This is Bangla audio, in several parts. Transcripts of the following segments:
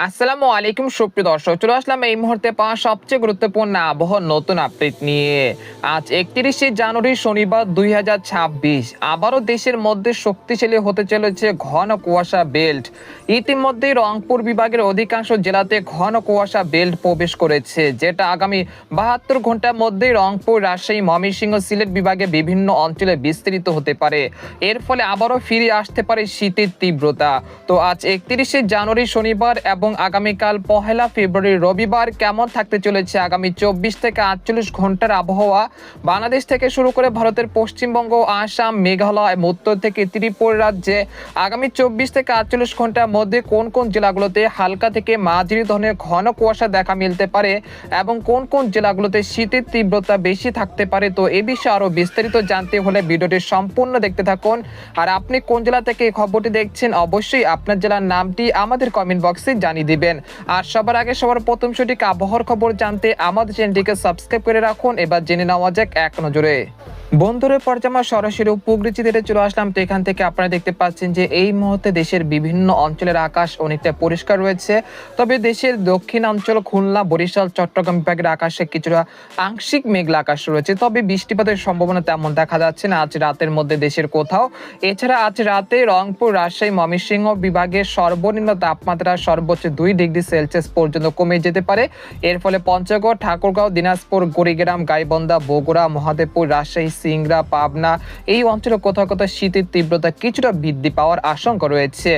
আসসালামু আলাইকুম সুপ্রিয় দর্শক, চলে আসলাম এই মুহূর্তে পাওয়া সবচেয়ে গুরুত্বপূর্ণ আবহাওয়ার নতুন আপডেট নিয়ে। আজ 31শে জানুয়ারি শনিবার 2026 আবারও দেশের মধ্যে শক্তিশালী হতে চলেছে ঘন কুয়াশা বেল্ট। ইতিমধ্যেই রংপুর বিভাগের অধিকাংশ জেলাতে ঘন কুয়াশা বেল্ট প্রবেশ করেছে, যেটা আগামী 72 ঘন্টার মধ্যেই রংপুর, রাজশাহী, ময়মনসিংহ, সিলেট বিভাগে বিভিন্ন অঞ্চলে বিস্তৃত হতে পারে। এর ফলে আবারও ফিরে আসতে পারে শীতের তীব্রতা। তো আজ 31শে জানুয়ারি শনিবার এবং আগামীকাল 1 ফেব্রুয়ারি রবিবার কেমন থাকতে চলেছে আগামী 24 থেকে 48 ঘন্টার আবহাওয়া বাংলাদেশ থেকে শুরু করে ভারতের পশ্চিমবঙ্গ, আসাম, মেঘালয়, উত্তর থেকে ত্রিপুরা রাজ্যে আগামী 24 থেকে 48 ঘন্টার মধ্যে কোন কোন জেলাগুলোতে হালকা থেকে মাঝারি ধরনের ঘন কুয়াশা দেখা মিলতে পারে এবং কোন কোন জেলাগুলোতে শীতের তীব্রতা বেশি থাকতে পারে। তো এ বিষয়ে আরো বিস্তারিত জানতে হলে ভিডিওটি সম্পূর্ণ দেখতে থাকুন। আর আপনি কোন জেলা থেকে এই খবরটি দেখছেন অবশ্যই আপনার জেলার নামটি আমাদের কমেন্ট বক্সে জানিয়ে দিবেন। আর সবার আগে সবার প্রথম সঠিক আবহাওয়ার খবর জানতে আমাদের চ্যানেলটিকে সাবস্ক্রাইব করে রাখুন। এবার জেনে নেওয়া যাক এক নজরে। বন্ধুরা, পর্যামা সরাসরি উপগ্রহচিত্রে চলে আসলাম। তো এখান থেকে আপনারা দেখতে পাচ্ছেন যে এই মুহূর্তে দেশের বিভিন্ন অঞ্চলের আকাশ অনেকটা পরিষ্কার রয়েছে, তবে দেশের দক্ষিণাঞ্চল খুলনা, বরিশাল, চট্টগ্রাম বিভাগের আকাশে কিছুটা আংশিক মেঘলা আকাশ রয়েছে, তবে বৃষ্টিপাতের সম্ভাবনা তেমন দেখা যাচ্ছে না আজ রাতের মধ্যে দেশের কোথাও। এছাড়া আজ রাতে রংপুর, রাজশাহী, ময়মনসিংহ বিভাগের সর্বনিম্ন তাপমাত্রা সর্বোচ্চ 2 ডিগ্রি সেলসিয়াস পর্যন্ত কমে যেতে পারে। এর ফলে পঞ্চগড়, ঠাকুরগাঁও, দিনাজপুর, কুড়িগ্রাম, গাইবান্ধা, বগুড়া, মহাদেবপুর, রাজশাহী, সিংড়া, পাবনা এই অঞ্চলে কোথাও কোথাও শীতের তীব্রতা কিছুটা বৃদ্ধি পাওয়ার আশঙ্কা রয়েছে।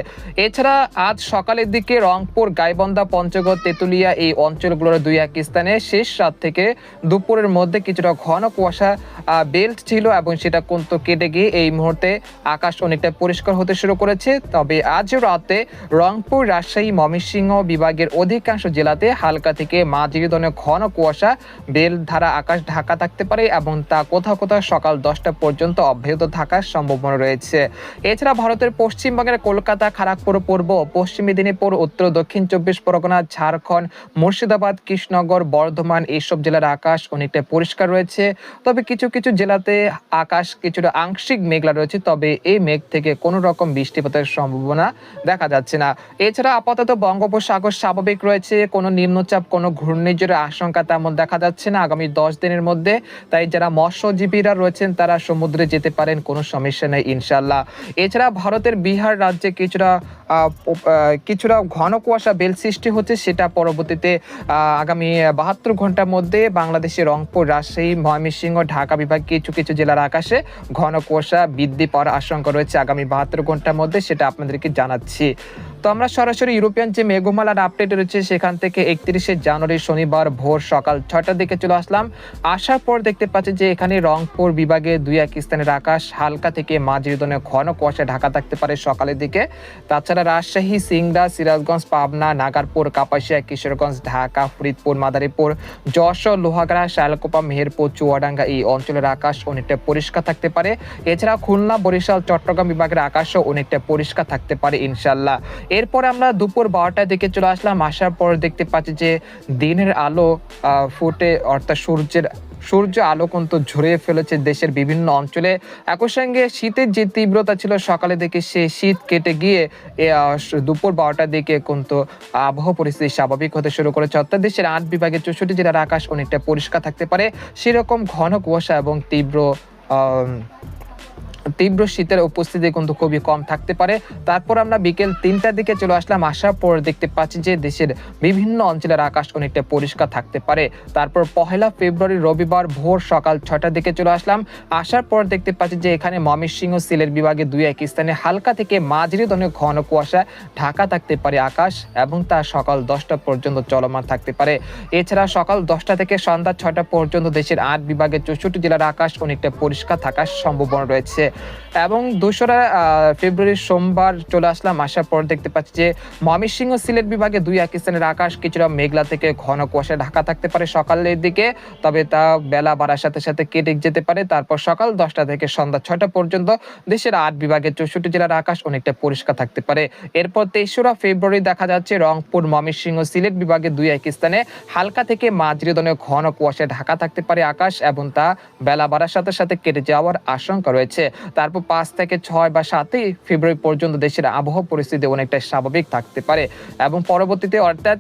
এছাড়া আজ সকালের দিকে রংপুর, গাইবান্ধা, পঞ্চগড়, তেঁতুলিয়া এই অঞ্চলগুলোর 2-1 স্থানে শেষ রাত থেকে দুপুরের মধ্যে কিছুটা ঘন কুয়াশা বেল্ট ছিল এবং সেটা কিন্তু কেটে গিয়ে এই মুহূর্তে আকাশ অনেকটা পরিষ্কার হতে শুরু করেছে। তবে আজ রাতে রংপুর, রাজশাহী, ময়মনসিংহ বিভাগের অধিকাংশ জেলাতে হালকা থেকে মাঝারি ধরনের ঘন কুয়াশা বেল্ট দ্বারা আকাশ ঢাকা থাকতে পারে এবং তা কোথাও কোথাও সকাল 10টা পর্যন্ত অব্যাহত থাকার সম্ভাবনা রয়েছে। এছাড়া ভারতের পশ্চিমবঙ্গের কলকাতা, খড়গপুর, পূর্ব পশ্চিম মেদিনীপুর, উত্তর দক্ষিণ 24 পরগনা, ঝাড়খণ্ড, মুর্শিদাবাদ, কৃষ্ণনগর, বর্ধমান এইসব জেলার আকাশ অনেকটা পরিষ্কার রয়েছে, তবে কিছু কিছু জেলাতে আকাশ কিছুটা আংশিক মেঘলা রয়েছে, তবে এই মেঘ থেকে কোনো রকম বৃষ্টিপাতের সম্ভাবনা দেখা যাচ্ছে না। এছাড়া আপাতত বঙ্গোপসাগর স্বাভাবিক রয়েছে, কোনো নিম্নচাপ, কোনো ঘূর্ণিঝড়ের আশঙ্কা তেমন দেখা যাচ্ছে না আগামী 10 দিনের মধ্যে। তাই যারা মৎস্যজীবীরা রয়েছেন তারা সমুদ্রে যেতে পারেন, কোনো সমস্যা নেই ইনশাল্লাহ। এছাড়া ভারতের বিহার রাজ্যে কিছুটা ঘন কুয়াশা বেল সৃষ্টি হচ্ছে, সেটা পরবর্তীতে আগামী 72 ঘন্টার মধ্যে বাংলাদেশের রংপুর, রাজশাহী, ময়মনসিংহ, ঢাকা বিভাগ কিছু কিছু জেলার আকাশে ঘন কুয়াশা বৃদ্ধি পাওয়ার আশঙ্কা রয়েছে আগামী 72 ঘন্টার মধ্যে, সেটা আপনাদেরকে জানাচ্ছি। তো আমরা সরাসরি ইউরোপিয়ান যে মেঘমালার আপডেট রয়েছে সেখান থেকে 31শে জানুয়ারি শনিবার ভোর সকাল 6টার দিকে চলে আসলাম। আসার পর দেখতে পাচ্ছি যে এখানে রংপুর বিভাগে 2-1 স্থানের আকাশ হালকা থেকে মাঝারি ধরনের ঘন কুয়াশা ঢাকা থাকতে পারে সকালের দিকে। তাছাড়া রাজশাহী, সিংড়া, সিরাজগঞ্জ, পাবনা, নাগারপুর, কাপাসিয়া, কিশোরগঞ্জ, ঢাকা, ফরিদপুর, মাদারীপুর, যশোর, লোহাগাড়া, শালকোপা, মেহেরপুর, চুয়াডাঙ্গা এই অঞ্চলের আকাশ অনেকটা পরিষ্কার থাকতে পারে। এছাড়া খুলনা, বরিশাল, চট্টগ্রাম বিভাগের আকাশও অনেকটা পরিষ্কার থাকতে পারে ইনশাল্লাহ। এরপর আমরা দুপুর 12টার দিকে চলে আসলাম। আসার পর দেখতে পাচ্ছি যে দিনের আলো ফুটে, অর্থাৎ সূর্য আলো কিন্তু ঝরিয়ে ফেলেছে দেশের বিভিন্ন অঞ্চলে। একই সঙ্গে শীতের যে তীব্রতা ছিল সকালে দিকে সে শীত কেটে গিয়ে দুপুর 12টার দিকে কিন্তু আবহাওয়া পরিস্থিতি স্বাভাবিক হতে শুরু করেছে, অর্থাৎ দেশের 8 বিভাগের 64 জেলার আকাশ অনেকটা পরিষ্কার থাকতে পারে। সেরকম ঘন কুয়াশা এবং তীব্র শীতের উপস্থিতি কিন্তু খুবই কম থাকতে পারে। তারপর আমরা বিকেল 3টার দিকে চলে আসলাম। আসার পর দেখতে পাচ্ছি যে দেশের বিভিন্ন অঞ্চলের আকাশ অনেকটা পরিষ্কার থাকতে পারে। তারপর 1 ফেব্রুয়ারি রবিবার ভোর সকাল 6টার দিকে চলে আসলাম। আসার পর দেখতে পাচ্ছি যে এখানে ময়মনসিংহ, সিলেট বিভাগে 2-1 স্থানে হালকা থেকে মাঝারি ধরনের ঘন কুয়াশা ঢাকা থাকতে পারে আকাশ এবং তা সকাল 10টা পর্যন্ত চলমান থাকতে পারে। এছাড়া সকাল 10টা থেকে সন্ধ্যা 6টা পর্যন্ত দেশের 8 বিভাগের 64 জেলার আকাশ অনেকটা পরিষ্কার থাকার সম্ভাবনা রয়েছে। এবং 2রা ফেব্রুয়ারি সোমবার চলে আসলাম। আসার পর দেখতে পাচ্ছি যে ময়মনসিংহ, সিলেট বিভাগে 2-1 স্থানের আকাশ কিছুটা মেঘলা থেকে ঘন কুয়াশা ঢাকা থাকতে পারে সকালের দিকে, তবে তা বেলা বাড়ার সাথে সাথে কেটে যেতে পারে। তারপর সকাল 10টা থেকে সন্ধ্যা 6টা পর্যন্ত দেশের 8 বিভাগের 64 জেলার আকাশ অনেকটা পরিষ্কার থাকতে পারে। এরপর 23রা ফেব্রুয়ারি দেখা যাচ্ছে রংপুর, ময়মনসিংহ, সিলেট বিভাগে 2-1 স্থানে হালকা থেকে মাঝারি ধরনের ঘন কুয়াশা ঢাকা থাকতে পারে আকাশ এবং তা বেলা বাড়ার সাথে সাথে কেটে যাওয়ার আশঙ্কা রয়েছে। তারপর 5 থেকে 6 বা 7ই ফেব্রুয়ারি পর্যন্ত দেশের আবহাওয়া পরিস্থিতি অনেকটা স্বাভাবিক থাকতে পারে এবং পরবর্তীতে অর্থাৎ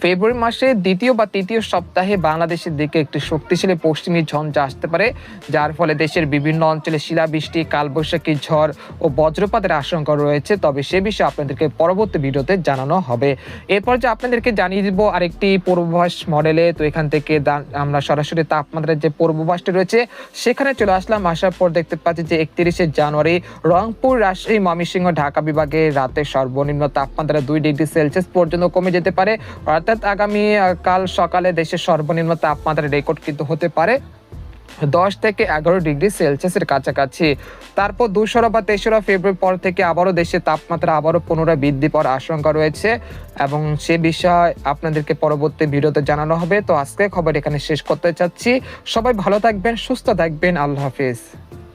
ফেব্রুয়ারি মাসে দ্বিতীয় বা তৃতীয় সপ্তাহে বাংলাদেশের দিকে একটি শক্তিশালী পশ্চিমী ঝঞ্ঝা আসতে পারে, যার ফলে দেশের বিভিন্ন অঞ্চলে শিলাবৃষ্টি, কালবৈশাখী ঝড় ও বজ্রপাতের আশঙ্কা রয়েছে। তবে সে বিষয়ে আপনাদেরকে পরবর্তী ভিডিওতে জানানো হবে। এরপর যে আপনাদেরকে জানিয়ে দিব আরেকটি পূর্বাভাস মডেলে। তো এখান থেকে আমরা সরাসরি তাপমাত্রার যে পূর্বাভাসটি রয়েছে সেখানে চলে আসলাম। আসার পর দেখতে পাচ্ছি যে 31শে জানুয়ারি রংপুর, রাজশাহী, ময়মনসিংহ, ঢাকা বিভাগে রাতে সর্বনিম্ন তাপমাত্রা 2 ডিগ্রি সেলসিয়াস পর্যন্ত কমে যেতে পারে। অর্থাৎ আগামী কাল সকালে দেশের সর্বনিম্ন তাপমাত্রা রেকর্ড কিন্তু হতে পারে 10 থেকে 11 ডিগ্রি সেলসিয়াসের কাছাকাছি। তারপর 2রা বা 3রা ফেব্রুয়ারি পর থেকে আবারও দেশের তাপমাত্রা পুনরায় বৃদ্ধি পাওয়ার আশঙ্কা রয়েছে এবং সে বিষয় আপনাদেরকে পরবর্তী ভিডিওতে জানানো হবে। তো আজকে খবর এখানে শেষ করতে চাচ্ছি। সবাই ভালো থাকবেন, সুস্থ থাকবেন। আল্লাহ হাফেজ।